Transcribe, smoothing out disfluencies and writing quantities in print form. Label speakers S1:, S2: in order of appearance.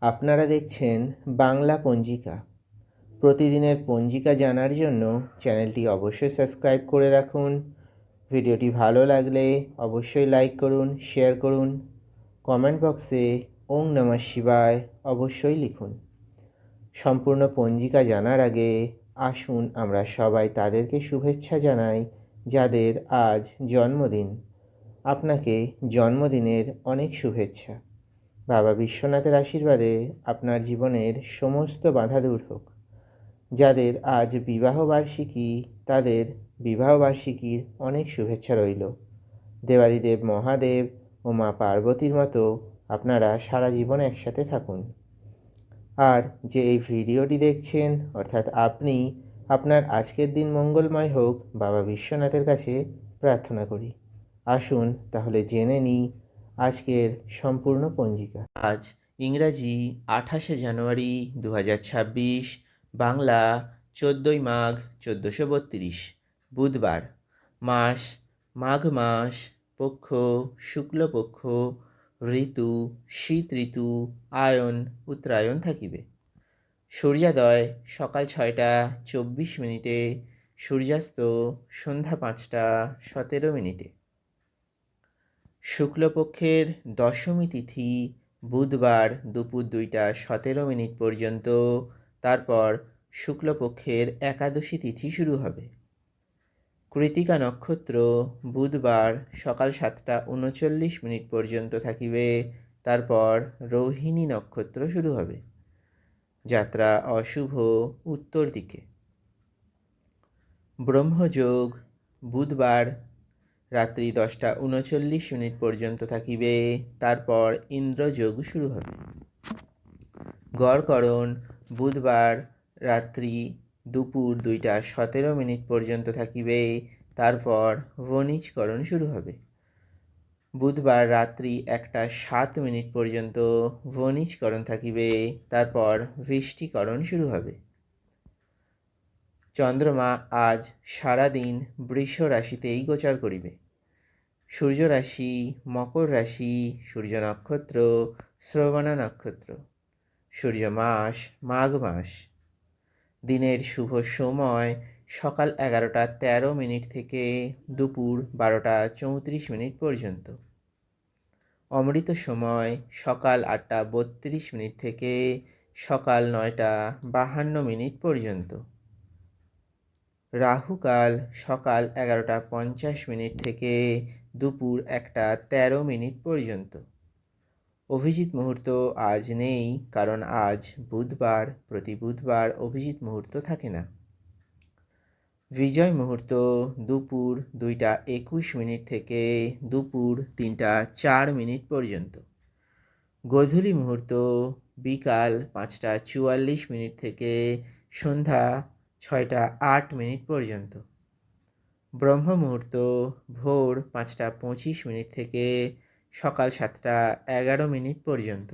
S1: আপনারা দেখছেন বাংলা পঞ্জিকা। প্রতিদিনের পঞ্জিকা জানার জন্য চ্যানেলটি অবশ্যই সাবস্ক্রাইব করে রাখুন। ভিডিওটি ভালো লাগলে অবশ্যই লাইক করুন, শেয়ার করুন। কমেন্ট বক্সে ওং নমঃ শিবায় অবশ্যই লিখুন। সম্পূর্ণ পঞ্জিকা জানার আগে আসুন আমরা সবাই তাদেরকে শুভেচ্ছা জানাই যাদের আজ জন্মদিন। আপনাকে জন্মদিনের অনেক শুভেচ্ছা। বাবা বিশ্বনাথের আশীর্বাদে আপনার জীবনের সমস্ত বাধা দূর হোক। যাদের আজ বিবাহবার্ষিকী তাদের বিবাহবার্ষিকীর অনেক শুভেচ্ছা রইল। দেবাদিদেব মহাদেব ও মা পার্বতীর মতো আপনারা সারা জীবন একসাথে থাকুন। আর যে এই ভিডিওটি দেখছেন অর্থাৎ আপনি, আপনার আজকের দিন মঙ্গলময় হোক বাবা বিশ্বনাথের কাছে প্রার্থনা করি। আসুন তাহলে জেনে নিই আজকের সম্পূর্ণ পঞ্জিকা। আজ ইংরাজি 28শে জানুয়ারি 2026, বাংলা 14ই মাঘ 1432, বুধবার। মাস মাঘ মাস, পক্ষ শুক্লপক্ষ, ঋতু শীত ঋতু, আয়ন উত্তরায়ণ থাকিবে। সূর্যোদয় সকাল 6টা 24 মিনিটে, সূর্যাস্ত সন্ধ্যা 5টা 17 মিনিটে। শুক্লপক্ষের দশমী তিথি বুধবার দুপুর 2টা 17 মিনিট পর্যন্ত, তারপর শুক্লপক্ষের একাদশী তিথি শুরু হবে। কৃতিকা নক্ষত্র বুধবার সকাল 7টা 39 মিনিট পর্যন্ত থাকিবে, তারপর রোহিণী নক্ষত্র শুরু হবে। যাত্রা অশুভ উত্তর দিকে। ব্রহ্মযোগ বুধবার রাত্রি 10টা 39 মিনিট পর্যন্ত থাকিবে, তারপর ইন্দ্রযোগ শুরু হবে। গড়করণ বুধবার রাত্রি দুপুর 2টা 17 মিনিট পর্যন্ত থাকিবে, তারপর বণিজকরণ শুরু হবে। বুধবার রাত্রি 1টা 7 মিনিট পর্যন্ত বণিজকরণ থাকিবে, তারপর বৃষ্টিকরণ শুরু হবে। চন্দ্রমা আজ সারাদিন বৃষ রাশিতেই গোচর করিবে। সূর্য রাশি মকর রাশি, সূর্য নক্ষত্র শ্রবণা নক্ষত্র, সূর্য মাস মাঘ মাস। দিনের শুভ সময় সকাল 11টা 13 মিনিট থেকে দুপুর 12টা 34 মিনিট পর্যন্ত। অমৃত সময় সকাল 8টা 32 মিনিট থেকে সকাল 9টা 52 মিনিট পর্যন্ত। রাহুকাল সকাল 11টা 50 মিনিট থেকে দুপুর 1টা 13 মিনিট পর্যন্ত। অভিজিৎ মুহূর্ত আজ নেই, কারণ আজ বুধবার, প্রতি বুধবার অভিজিৎ মুহূর্ত থাকে না। বিজয় মুহূর্ত দুপুর 2টা 21 মিনিট থেকে দুপুর 3টা 4 মিনিট পর্যন্ত। গোধূলি মুহূর্ত বিকাল 5টা 44 মিনিট থেকে সন্ধ্যা 6টা 8 মিনিট পর্যন্ত। ব্রহ্ম মুহূর্ত ভোর 5টা 25 মিনিট থেকে সকাল 7টা 11 মিনিট পর্যন্ত।